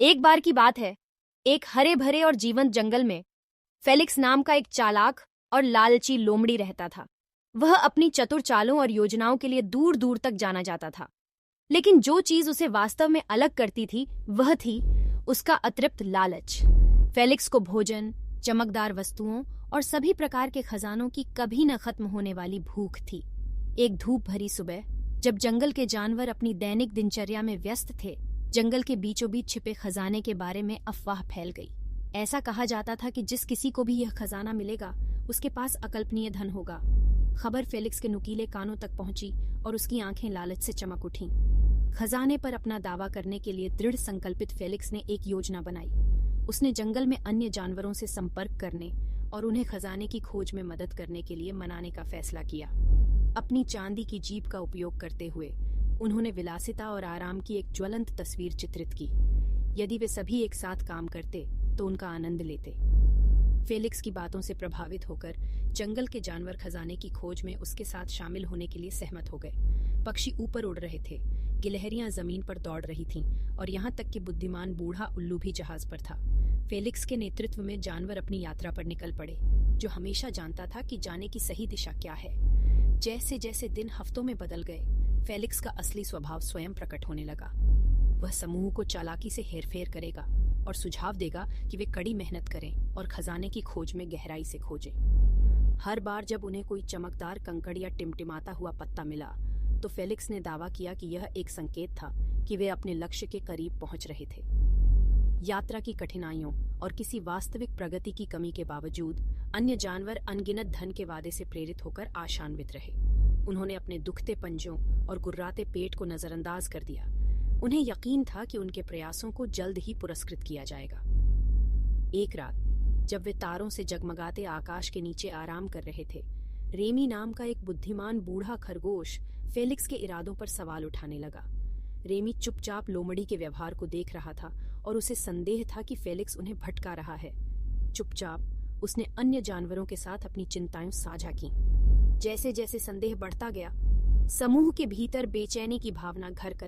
एक बार की बात है, एक हरे भरे और जीवंत जंगल में फेलिक्स नाम का एक चालाक और लालची लोमड़ी रहता था। वह अपनी चतुर चालों और योजनाओं के लिए दूर दूर तक जाना जाता था। लेकिन जो चीज उसे वास्तव में अलग करती थी वह थी उसका अतृप्त लालच। फेलिक्स को भोजन, चमकदार वस्तुओं और सभी प्रकार के खजानों की कभी न खत्म होने वाली भूख थी। एक धूप भरी सुबह, जब जंगल के जानवर अपनी दैनिक दिनचर्या में व्यस्त थे, जंगल के बीचों बीच छिपे खजाने के बारे में अफवाह फैल गई। ऐसा कहा जाता था कि जिस किसी को भी यह खजाना मिलेगा उसके पास अकल्पनीय धन होगा। खबर फेलिक्स के नुकीले कानों तक पहुंची और उसकी आंखें लालच से चमक उठीं। खजाने पर अपना दावा करने के लिए दृढ़ संकल्पित फेलिक्स ने एक योजना बनाई। उसने जंगल में अन्य जानवरों से संपर्क करने और उन्हें खजाने की खोज में मदद करने के लिए मनाने का फैसला किया। अपनी चांदी की जीभ का उपयोग करते हुए उन्होंने विलासिता और आराम की एक ज्वलंत तस्वीर चित्रित की। यदि वे सभी एक साथ काम करते तो उनका आनंद लेते। फेलिक्स की बातों से प्रभावित होकर जंगल के जानवर खजाने की खोज में उसके साथ शामिल होने के लिए सहमत हो गए। पक्षी ऊपर उड़ रहे थे, गिलहरियां जमीन पर दौड़ रही थीं और यहाँ तक कि बुद्धिमान बूढ़ा उल्लू भी जहाज पर था। फेलिक्स के नेतृत्व में जानवर अपनी यात्रा पर निकल पड़े, जो हमेशा जानता था कि जाने की सही दिशा क्या है। जैसे जैसे दिन हफ्तों में बदल गए, फेलिक्स का असली स्वभाव स्वयं प्रकट होने लगा। वह समूह को चालाकी से हेरफेर करेगा और सुझाव देगा कि वे कड़ी मेहनत करें और खजाने की खोज में गहराई से खोजें। हर बार जब उन्हें कोई चमकदार कंकड़ या टिमटिमाता हुआ पत्ता मिला, तो फेलिक्स ने दावा किया कि यह एक संकेत था कि वे अपने लक्ष्य के करीब पहुंच रहे थे। यात्रा की कठिनाइयों और किसी वास्तविक प्रगति की कमी के बावजूद अन्य जानवर अनगिनत धन के वादे से प्रेरित होकर आशान्वित रहे। उन्होंने अपने दुखते पंजों और गुर्राते पेट को नजरअंदाज कर दिया। उन्हें यकीन था कि उनके प्रयासों को जल्द ही पुरस्कृत किया जाएगा। एक रात, जब वे तारों से जगमगाते आकाश के नीचे आराम कर रहे थे, रेमी नाम का एक बुद्धिमान बूढ़ा खरगोश फेलिक्स के इरादों पर सवाल उठाने लगा। रेमी चुपचाप लोमड़ी के व्यवहार को देख रहा था और उसे संदेह था कि फेलिक्स उन्हें भटका रहा है। चुपचाप उसने अन्य जानवरों के साथ अपनी चिंताएं साझा की। जैसे जैसे संदेह बढ़ता गया, समूह के भीतर बेचैनी की भावना घर कर